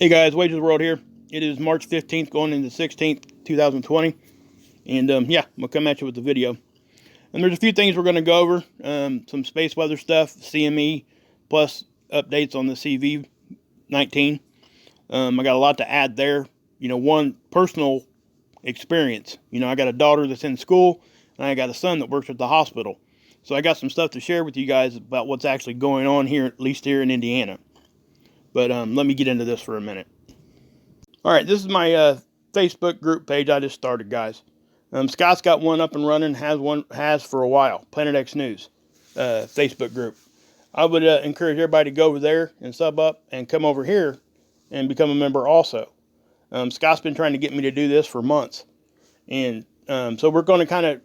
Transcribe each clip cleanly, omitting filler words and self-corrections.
Hey guys, Wages World here. It is March 15th going into 16th, 2020. And yeah, I'm going to come at you with the video. And there's a few things we're going to go over. Some space weather stuff, CME, plus updates on the CV-19. I got a lot to add there. One, personal experience. I got a daughter that's in school, and I got a son that works at the hospital. So I got some stuff to share with you guys about what's actually going on here, at least here in Indiana. But let me get into this for a minute. All right, this is my Facebook group page I just started, guys. Scott's got one up and running, has for a while. Planet X News Facebook group. I would encourage everybody to go over there and sub up and come over here and become a member also. Scott's been trying to get me to do this for months. And so we're going to kind of,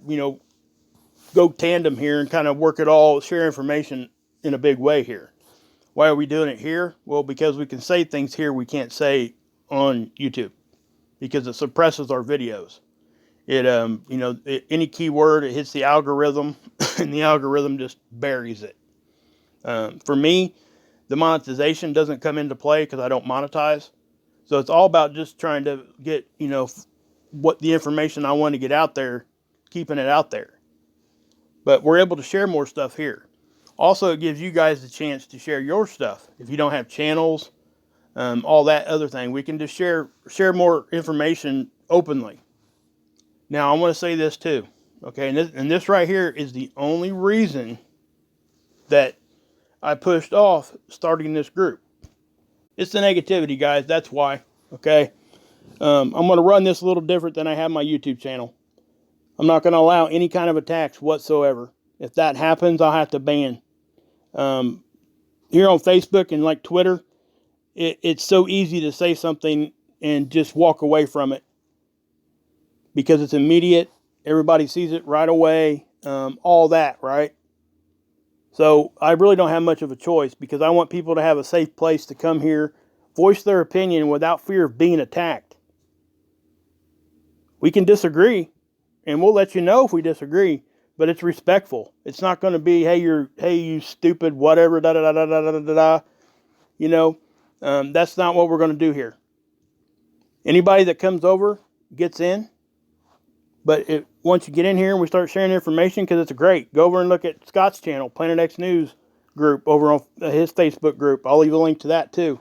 go tandem here and kind of work it all, share information in a big way here. Why are we doing it here? Well, because we can say things here we can't say on YouTube because it suppresses our videos. Any keyword, it hits the algorithm and the algorithm just buries it. For me, the monetization doesn't come into play because I don't monetize. So it's all about just trying to get, what the information I want to get out there, keeping it out there. But we're able to share more stuff here. Also, it gives you guys the chance to share your stuff. If you don't have channels, all that other thing, we can just share more information openly. Now, I want to say this too, okay? And this right here is the only reason that I pushed off starting this group. It's the negativity, guys. That's why, okay? I'm going to run this a little different than I have my YouTube channel. I'm not going to allow any kind of attacks whatsoever. If that happens, I'll have to ban. Here on Facebook and like Twitter, it's so easy to say something and just walk away from it because it's immediate. Everybody sees it right away. All that, right? So I really don't have much of a choice because I want people to have a safe place to come here, voice their opinion without fear of being attacked. We can disagree, and we'll let you know if we disagree. But it's respectful. It's not going to be, hey, you stupid, whatever, da da da da da da da. That's not what we're going to do here. Anybody that comes over gets in. But once you get in here and we start sharing information, because it's great, go over and look at Scott's channel, Planet X News group, over on his Facebook group. I'll leave a link to that too.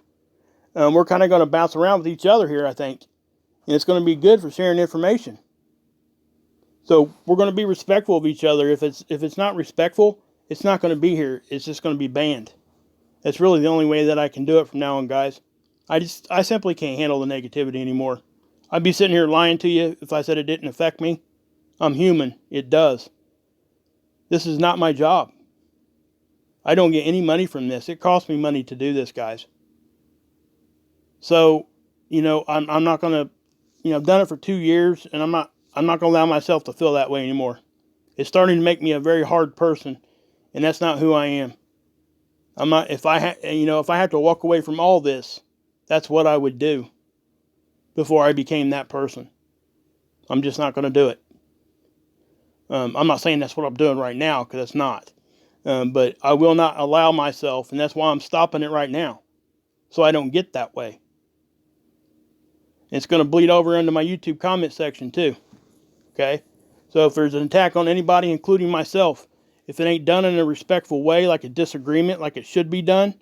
We're kind of going to bounce around with each other here, I think. And it's going to be good for sharing information. So we're going to be respectful of each other. If it's not respectful, it's not going to be here. It's just going to be banned. That's really the only way that I can do it from now on, guys. I simply can't handle the negativity anymore. I'd be sitting here lying to you if I said it didn't affect me. I'm human. It does. This is not my job. I don't get any money from this. It costs me money to do this, guys. So, I'm not going to, I've done it for 2 years, and I'm not going to allow myself to feel that way anymore. It's starting to make me a very hard person, and that's not who I am. I'm not. If I have to walk away from all this, that's what I would do before I became that person. I'm just not going to do it. I'm not saying that's what I'm doing right now, because it's not. But I will not allow myself, and that's why I'm stopping it right now, so I don't get that way. It's going to bleed over into my YouTube comment section too. Okay, so if there's an attack on anybody, including myself, if it ain't done in a respectful way, like a disagreement, like it should be done,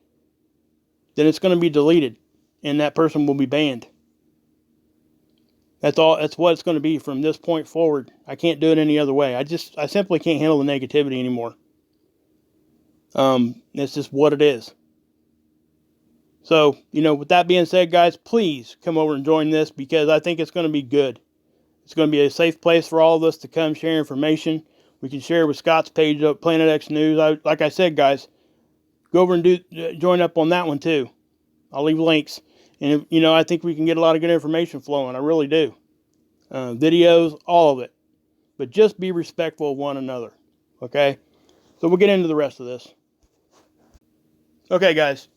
then it's going to be deleted, and that person will be banned. That's all. That's what it's going to be from this point forward. I can't do it any other way. I simply can't handle the negativity anymore. It's just what it is. So, with that being said, guys, please come over and join this because I think it's going to be good. It's going to be a safe place for all of us to come share information. We can share with Scott's page up, Planet X News. Like I said, guys, go over and join up on that one too. I'll leave links. And, I think we can get a lot of good information flowing. I really do. Videos, all of it. But just be respectful of one another. Okay? So we'll get into the rest of this. Okay, guys.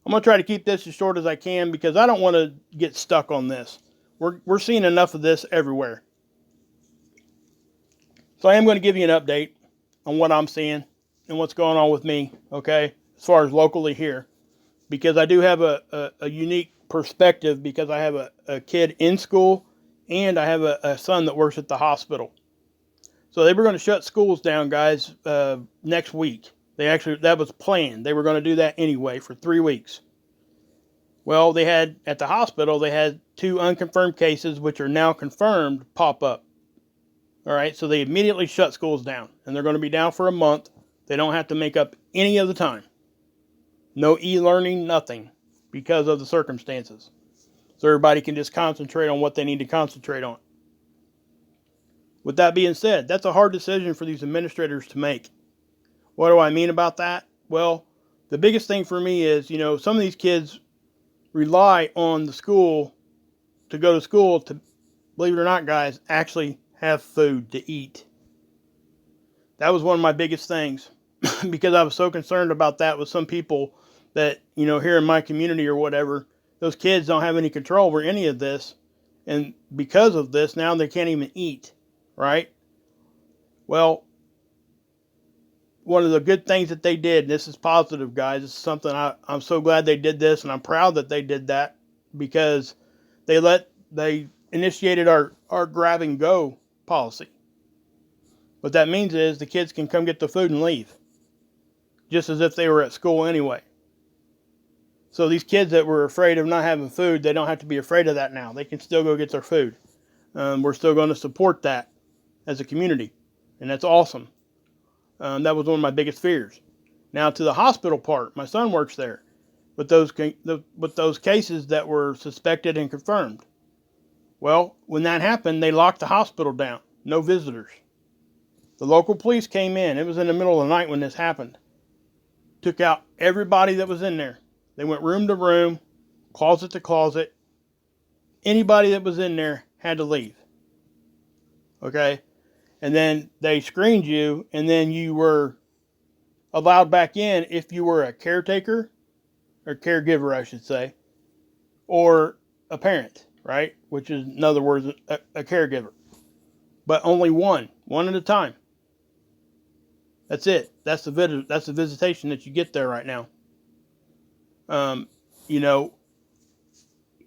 I'm going to try to keep this as short as I can because I don't want to get stuck on this. We're seeing enough of this everywhere. So I am going to give you an update on what I'm seeing and what's going on with me, okay, as far as locally here. Because I do have a unique perspective because I have a kid in school and I have a son that works at the hospital. So they were going to shut schools down, guys, next week. That was planned. They were going to do that anyway for 3 weeks. Well, at the hospital, they had 2 unconfirmed cases, which are now confirmed, pop up. All right, so they immediately shut schools down, and they're going to be down for a month. They don't have to make up any of the time. No e-learning, nothing, because of the circumstances. So everybody can just concentrate on what they need to concentrate on. With that being said, that's a hard decision for these administrators to make. What do I mean about that? Well, the biggest thing for me is, some of these kids rely on the school to go to school to, believe it or not, guys, actually have food to eat. That was one of my biggest things because I was so concerned about that with some people that, here in my community or whatever, those kids don't have any control over any of this. And because of this, now they can't even eat, right? Well, one of the good things that they did, and this is positive, guys, this is something I'm so glad they did this, and I'm proud that they did that because they initiated our grab and go policy. What that means is the kids can come get the food and leave, just as if they were at school anyway. So these kids that were afraid of not having food, they don't have to be afraid of that now. They can still go get their food. We're still going to support that as a community, and that's awesome. That was one of my biggest fears. Now to the hospital part, my son works there with those cases that were suspected and confirmed. Well, when that happened, they locked the hospital down. No visitors. The local police came in. It was in the middle of the night when this happened. Took out everybody that was in there. They went room to room, closet to closet. Anybody that was in there had to leave. Okay? And then they screened you, and then you were allowed back in if you were a caretaker, or caregiver, I should say, or a parent, right? Which is, in other words, a caregiver. But only one at a time. That's it. That's the visitation that you get there right now.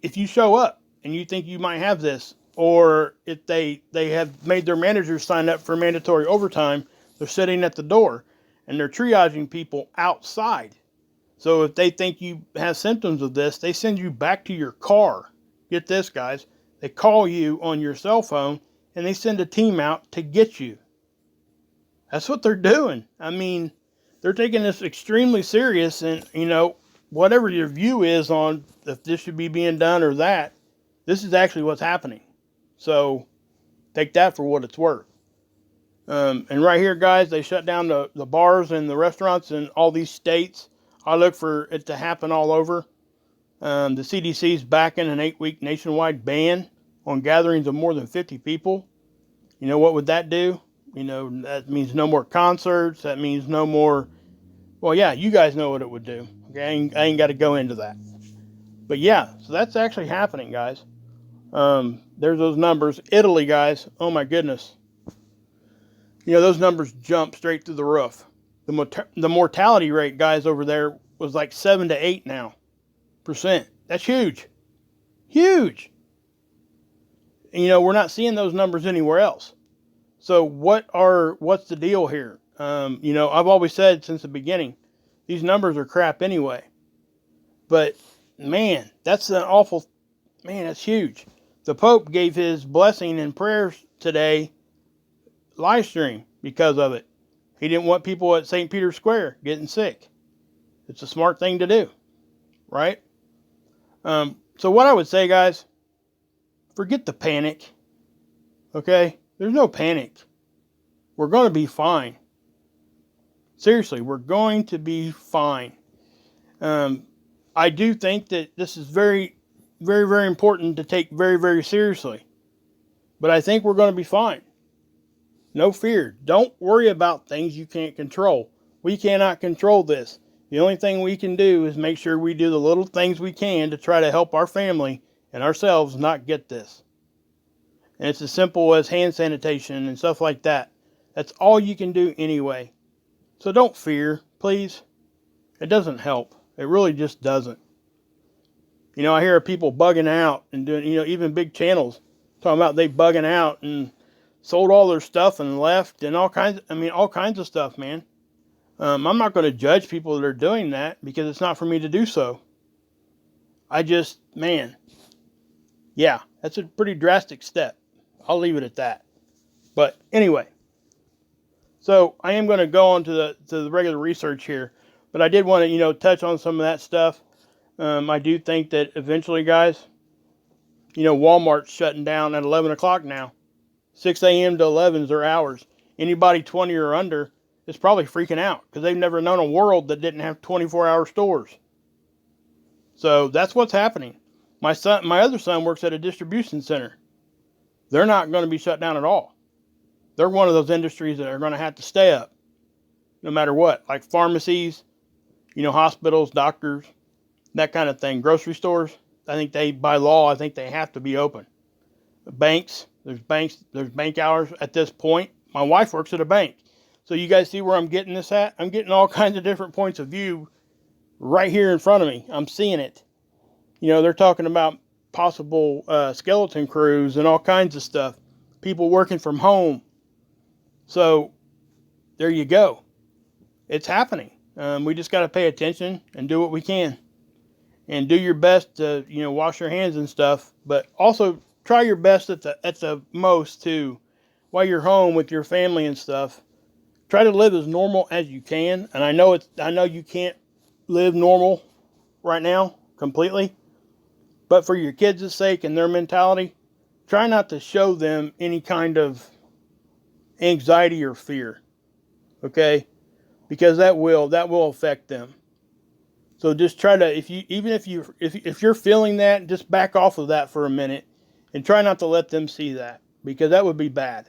If you show up and you think you might have this, or if they have made their managers sign up for mandatory overtime, they're sitting at the door and they're triaging people outside. So if they think you have symptoms of this, they send you back to your car. Get this, guys. They call you on your cell phone and they send a team out to get you. That's what they're doing. I mean, they're taking this extremely serious, and, whatever your view is on if this should be being done or that, this is actually what's happening. So take that for what it's worth. And right here, guys, they shut down the bars and the restaurants in all these states. I look for it to happen all over. The CDC's backing an 8-week nationwide ban on gatherings of more than 50 people. What would that do? That means no more concerts. That means no more... Well, yeah, you guys know what it would do. Okay, I ain't got to go into that. But yeah, so that's actually happening, guys. There's those numbers. Italy, guys, oh my goodness. Those numbers jump straight through the roof. The mortality rate, guys, over there was like 7 to 8 now %. That's huge. Huge. And, we're not seeing those numbers anywhere else. So what's the deal here? I've always said since the beginning, these numbers are crap anyway. But man, that's huge. The Pope gave his blessing and prayers today live stream because of it. He didn't want people at St. Peter's Square getting sick. It's a smart thing to do, right? So what I would say, guys, forget the panic. Okay? There's no panic. We're going to be fine. Seriously, we're going to be fine. I do think that this is very, very, very important to take very, very seriously. But I think we're going to be fine. No fear. Don't worry about things you can't control. We cannot control this. The only thing we can do is make sure we do the little things we can to try to help our family and ourselves not get this. And it's as simple as hand sanitation and stuff like that. That's all you can do anyway. So don't fear, please. It doesn't help. It really just doesn't. You know, I hear of people bugging out and doing, you know, even big channels talking about they bugging out and sold all their stuff and left and all kinds. I mean, all kinds of stuff, man. I'm not going to judge people that are doing that because it's not for me to do so. I just, man, yeah, that's a pretty drastic step. I'll leave it at that. But anyway, so I am going to go on to the regular research here, but I did want to, you know, touch on some of that stuff. I do think that eventually, guys, you know, Walmart's shutting down at 11 o'clock now. 6 a.m. to 11 is their hours. Anybody 20 or under is probably freaking out because they've never known a world that didn't have 24-hour stores. So that's what's happening. My other son works at a distribution center. They're not going to be shut down at all. They're one of those industries that are going to have to stay up no matter what, like pharmacies, you know, hospitals, doctors, that kind of thing. Grocery stores, I think by law, I think they have to be open. Banks, there's bank hours at this point. My wife works at a bank. So you guys see where I'm getting this at? I'm getting all kinds of different points of view right here in front of me. I'm seeing it. You know, they're talking about possible skeleton crews and all kinds of stuff. People working from home. So there you go. It's happening. We just got to pay attention and do what we can. And do your best to, you know, wash your hands and stuff. But also try your best at the most to, while you're home with your family and stuff, try to live as normal as you can. And I know you can't live normal right now completely, but for your kids' sake and their mentality, try not to show them any kind of anxiety or fear. Okay? Because that will affect them. So just try to, if you're feeling that, just back off of that for a minute and try not to let them see that, because that would be bad.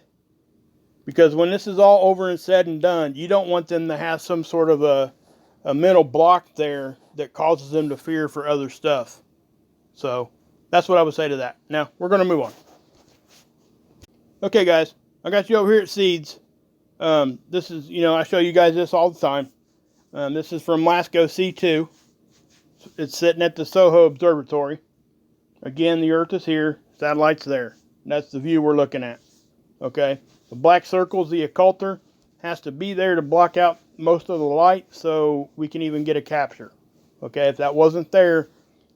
Because when this is all over and said and done, you don't want them to have some sort of a mental block there that causes them to fear for other stuff. So that's what I would say to that. Now we're going to move on. Okay, guys, I got you over here at Seeds. This is, you know, I show you guys this all the time. This is from LASCO C2. It's sitting at the Soho Observatory. Again, the Earth is here. Satellite's there. That's the view we're looking at. Okay? The black circle's the occulter. Has to be there to block out most of the light so we can even get a capture. Okay? If that wasn't there,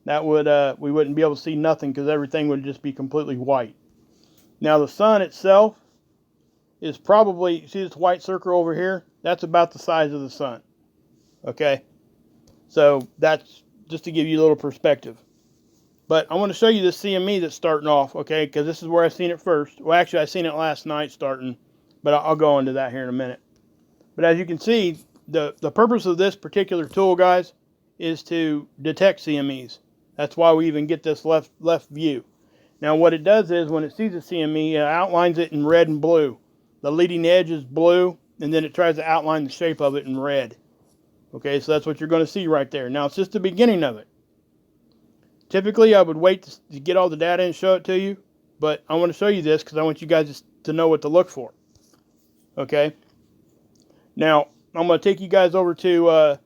that would we wouldn't be able to see nothing because everything would just be completely white. Now the sun itself is probably, see this white circle over here? That's about the size of the sun. Okay? So that's just to give you a little perspective. But I want to show you this CME that's starting off, okay? Because this is where I seen it first. Well, actually, I seen it last night starting, but I'll go into that here in a minute. But as you can see, the purpose of this particular tool, guys, is to detect CMEs. That's why we even get this left view. Now, what it does is when it sees a CME, it outlines it in red and blue. The leading edge is blue, and then it tries to outline the shape of it in red. Okay, so that's what you're going to see right there. Now, it's just the beginning of it. Typically, I would wait to get all the data and show it to you, but I want to show you this because I want you guys to know what to look for. Okay? Now, I'm going to take you guys over to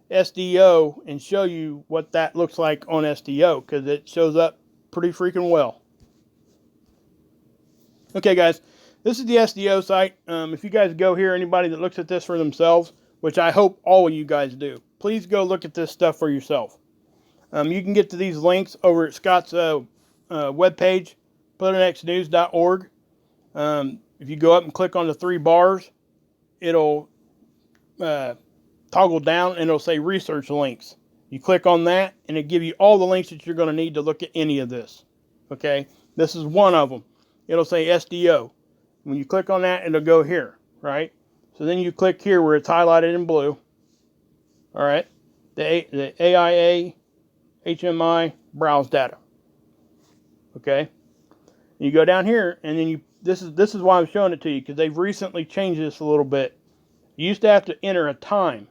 SDO and show you what that looks like on SDO because it shows up pretty freaking well. Okay, guys, this is the SDO site. If you guys go here, anybody that looks at this for themselves, which I hope all of you guys do, please go look at this stuff for yourself. You can get to these links over at Scott's webpage, PlanetXnews.org. If you go up and click on the three bars, it'll toggle down and it'll say research links. You click on that and it'll give you all the links that you're going to need to look at any of this. Okay, this is one of them. It'll say SDO. When you click on that, it'll go here, right? So then you click here where it's highlighted in blue. All right, the AIA HMI browse data. Okay, you go down here and then this is why I'm showing it to you because they've recently changed this a little bit. You used to have to enter a time.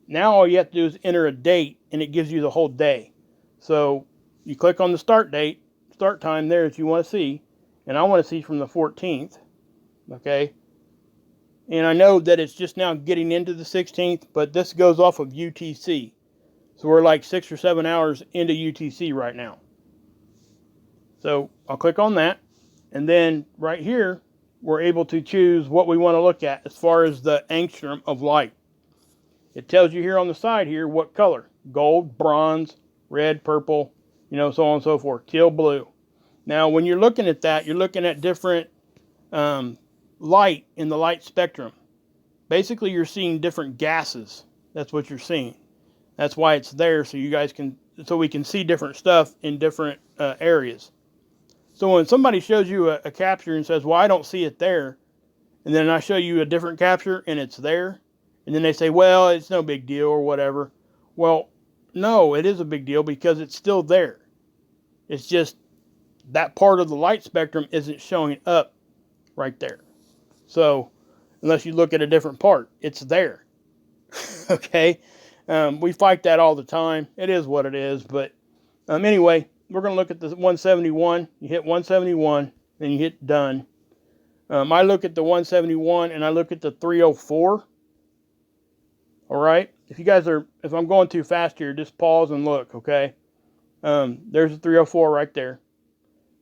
Now all you have to do is enter a date and it gives you the whole day. So you click on the start time there that you want to see, and I want to see from the 14th. Okay, and I know that it's just now getting into the 16th, but this goes off of UTC. So we're like 6 or 7 hours into UTC right now. So I'll click on that. And then right here, we're able to choose what we want to look at as far as the angstrom of light. It tells you here on the side here what color. Gold, bronze, red, purple, so on and so forth. Teal, blue. Now, when you're looking at that, you're looking at different light in the light spectrum. Basically, you're seeing different gases. That's what you're seeing. That's why it's there, so we can see different stuff in different areas. So when somebody shows you a capture and says, well, I don't see it there, and then I show you a different capture and it's there, and then they say, well, it's no big deal or whatever. Well, no, it is a big deal because it's still there. It's just that part of the light spectrum isn't showing up right there. So unless you look at a different part, it's there. Okay? We fight that all the time. It is what it is. But anyway, we're going to look at the 171. You hit 171, then you hit done. I look at the 171 and I look at the 304. All right? If I'm going too fast here, just pause and look, okay? There's the 304 right there.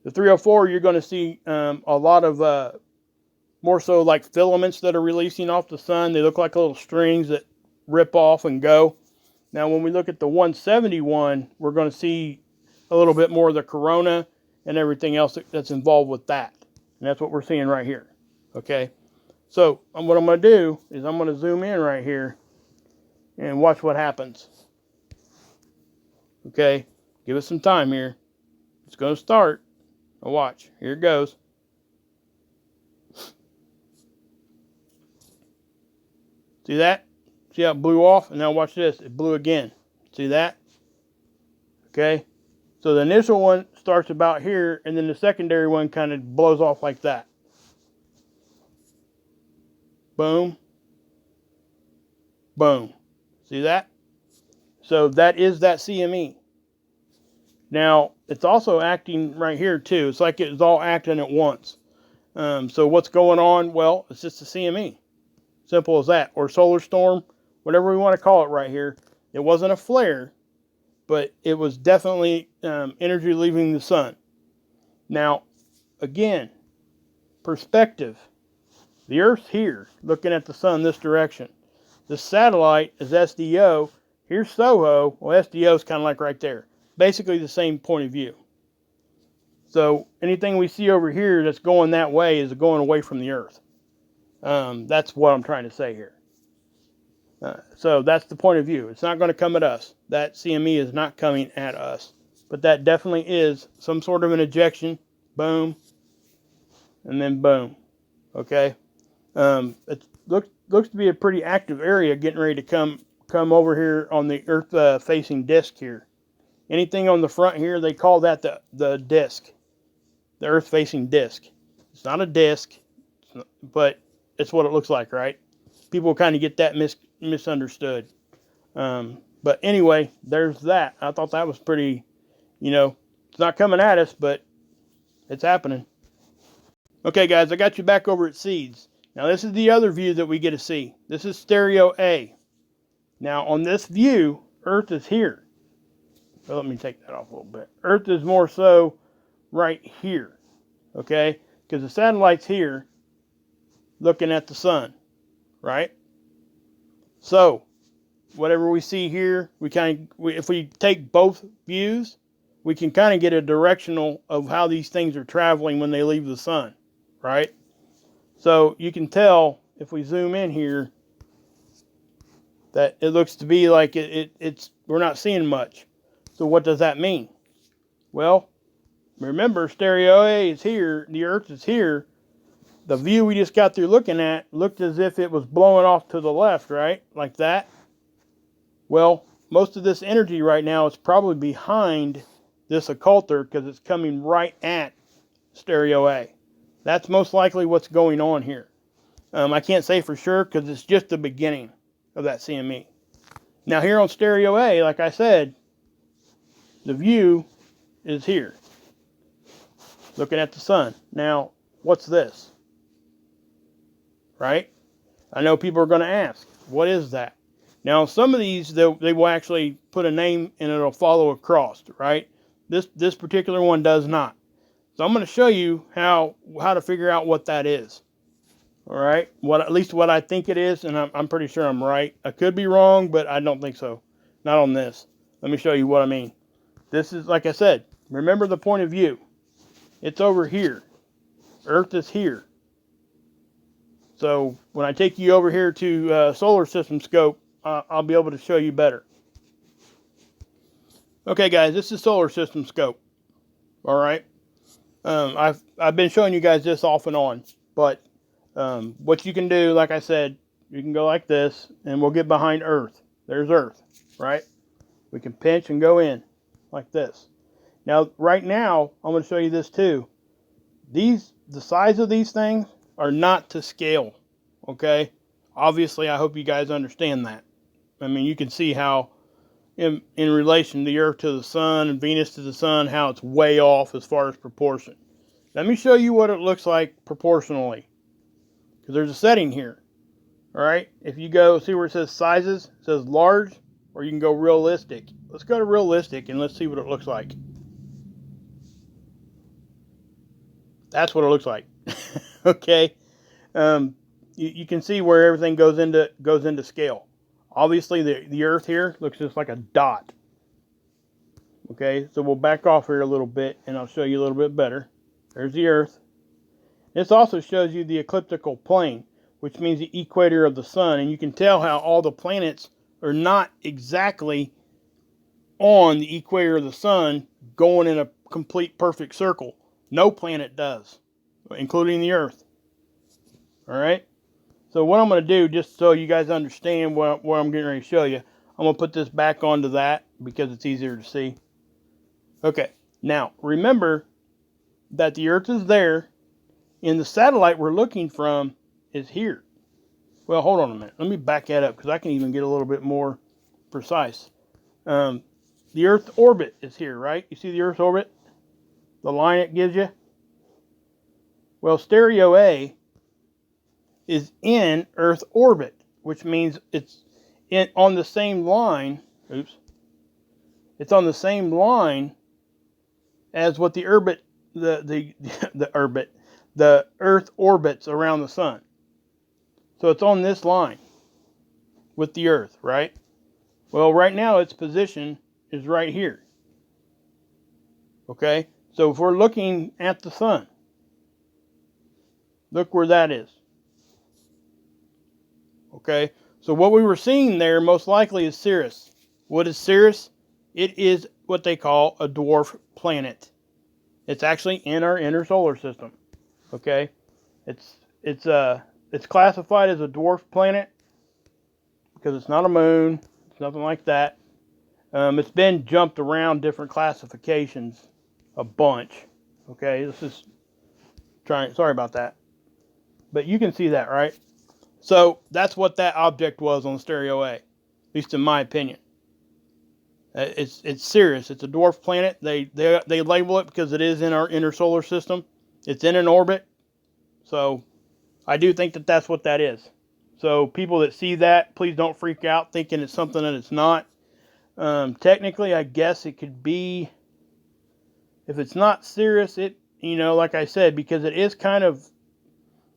The 304, you're going to see a lot of more so like filaments that are releasing off the sun. They look like little strings that rip off and go. Now, when we look at the 171, we're going to see a little bit more of the corona and everything else that's involved with that. And that's what we're seeing right here. Okay? So, what I'm going to do is I'm going to zoom in right here and watch what happens. Okay? Give us some time here. It's going to start. Now watch. Here it goes. See that? See how it blew off? And now watch this. It blew again. See that? Okay? So the initial one starts about here, and then the secondary one kind of blows off like that. Boom. Boom. See that? So that is that CME. Now, it's also acting right here too. It's like it's all acting at once. So what's going on? Well, it's just a CME. Simple as that. Or solar storm, whatever we want to call it right here. It wasn't a flare, but it was definitely energy leaving the sun. Now, again, perspective. The Earth's here, looking at the sun this direction. The satellite is SDO. Here's SOHO. Well, SDO is kind of like right there. Basically the same point of view. So anything we see over here that's going that way is going away from the Earth. That's what I'm trying to say here. So that's the point of view. It's not going to come at us. That CME is not coming at us. But that definitely is some sort of an ejection. Boom. And then boom. Okay. It looks to be a pretty active area getting ready to come over here on the Earth facing disk here. Anything on the front here, they call that the disk. The Earth facing disk. It's not a disk, but it's what it looks like, right? People kind of get that misunderstood. But anyway, there's that. I thought that was pretty, it's not coming at us, but it's happening. Okay, guys, I got you back over at Seeds. Now, this is the other view that we get to see. This is stereo A. Now, on this view, Earth is here. So let me take that off a little bit. Earth is more so right here. Okay? Because the satellite's here looking at the sun. Right? So, whatever we see here, if we take both views, we can kind of get a directional of how these things are traveling when they leave the sun. Right? So you can tell if we zoom in here that it looks to be like we're not seeing much. So what does that mean? Well, remember stereo A is here, the Earth is here. The view we just got through looking at looked as if it was blowing off to the left, right? Like that. Well, most of this energy right now is probably behind this occulter because it's coming right at stereo A. That's most likely what's going on here. I can't say for sure because it's just the beginning of that CME. Now here on stereo A, like I said, the view is here. Looking at the sun. Now, what's this? Right? I know people are going to ask, what is that? Now, some of these, they will actually put a name and it'll follow across, right? This particular one does not. So I'm going to show you how to figure out what that is. All right, at least what I think it is, and I'm pretty sure I'm right. I could be wrong, but I don't think so. Not on this. Let me show you what I mean. This is, like I said, remember the point of view. It's over here. Earth is here. So when I take you over here to solar system scope, I'll be able to show you better. Okay, guys, this is solar system scope. All right. I've been showing you guys this off and on, but what you can do, like I said, you can go like this, and we'll get behind Earth. There's Earth, right? We can pinch and go in like this. Now, right now, I'm going to show you this too. The size of these things are not to scale, okay? Obviously, I hope you guys understand that. I mean, you can see how, in relation to the Earth to the Sun and Venus to the Sun, how it's way off as far as proportion. Let me show you what it looks like proportionally. Because there's a setting here. All right. If you go see where it says sizes, it says large, or you can go realistic. Let's go to realistic and let's see what it looks like. That's what it looks like. Okay. You can see where everything goes into scale. Obviously, the Earth here looks just like a dot. Okay. So we'll back off here a little bit, and I'll show you a little bit better. There's the Earth. This also shows you the ecliptical plane, which means the equator of the sun. And you can tell how all the planets are not exactly on the equator of the sun going in a complete perfect circle. No planet does, including the Earth. All right? So what I'm going to do, just so you guys understand what I'm getting ready to show you, I'm going to put this back onto that because it's easier to see. Okay. Now, remember that the Earth is there. And the satellite we're looking from is here. Well, hold on a minute. Let me back that up because I can even get a little bit more precise. The Earth's orbit is here, right? You see the Earth's orbit? The line it gives you? Well, stereo A is in Earth orbit, which means it's on the same line. Oops. It's on the same line as what the orbit, the Earth orbits around the sun. So it's on this line with the Earth, right? Well, right now its position is right here. Okay? So if we're looking at the sun, look where that is. Okay? So what we were seeing there most likely is Sirius. What is Sirius? It is what they call a dwarf planet. It's actually in our inner solar system. Okay, it's classified as a dwarf planet because it's not a moon. It's nothing like that. It's been jumped around different classifications a bunch. Okay, sorry about that, but you can see that, right? So that's what that object was on stereo A, at least in my opinion. It's Sirius. It's a dwarf planet. They label it because it is in our inner solar system. It's in an orbit. So I do think that that's what that is. So people that see that, please don't freak out thinking it's something that it's not. Technically, I guess it could be, if it's not Sirius, like I said, because it is kind of,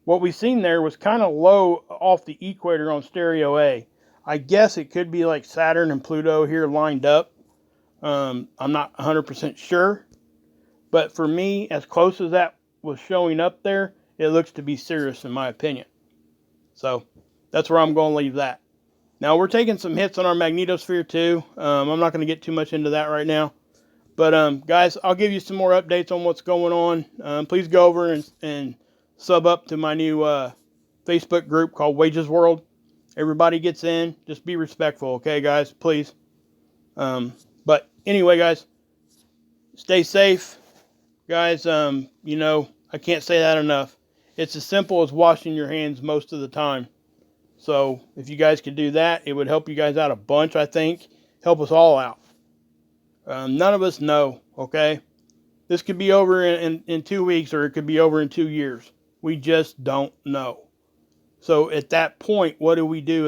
what we seen there was kind of low off the equator on stereo A. I guess it could be like Saturn and Pluto here lined up. I'm not 100% sure. But for me, as close as that was showing up there, it looks to be Sirius in my opinion. So that's where I'm going to leave that. Now we're taking some hits on our magnetosphere too. I'm not going to get too much into that right now. But guys, I'll give you some more updates on what's going on. Please go over and sub up to my new Facebook group called Wages World. Everybody gets in. Just be respectful, okay, guys? Please. But anyway, guys, stay safe. Guys, I can't say that enough. It's as simple as washing your hands most of the time. So if you guys could do that, it would help you guys out a bunch, I think. Help us all out. None of us know, okay? This could be over in 2 weeks, or it could be over in 2 years. We just don't know. So at that point, what do we do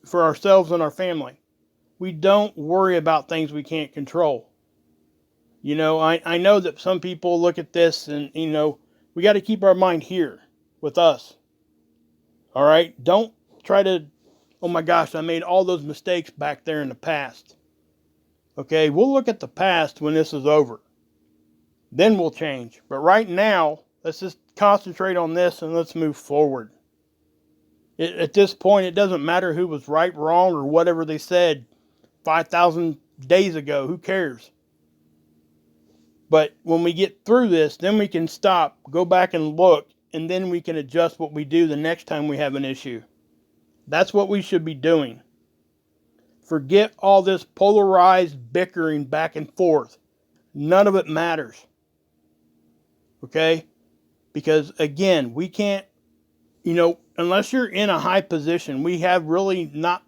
for ourselves and our family. We don't worry about things we can't control. You know, I know that some people look at this and, you know, we got to keep our mind here with us. All right? Don't try to, oh my gosh, I made all those mistakes back there in the past. Okay, we'll look at the past when this is over. Then we'll change. But right now, let's just concentrate on this and let's move forward. At this point, it doesn't matter who was right, wrong, or whatever they said 5,000 days ago. Who cares? But when we get through this, then we can stop, go back and look, and then we can adjust what we do the next time we have an issue. That's what we should be doing. Forget all this polarized bickering back and forth. None of it matters. Okay? Because again, we can't, you know, unless you're in a high position, we have really not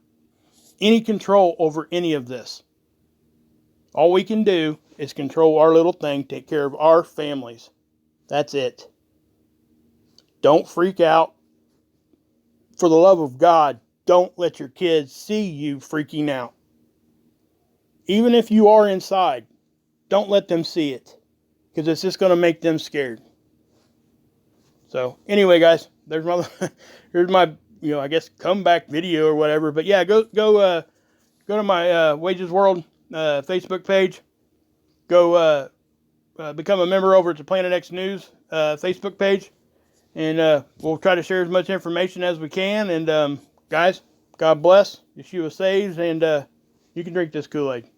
any control over any of this. All we can do is control our little thing, take care of our families. That's it. Don't freak out. For the love of God, don't let your kids see you freaking out. Even if you are inside, don't let them see it, because it's just going to make them scared. So anyway, guys, here's my I guess comeback video or whatever. But yeah, go to my Wages World Facebook page. Go become a member over at the Planet X News Facebook page, and we'll try to share as much information as we can. And guys, God bless. Yeshua saves, and you can drink this Kool-Aid.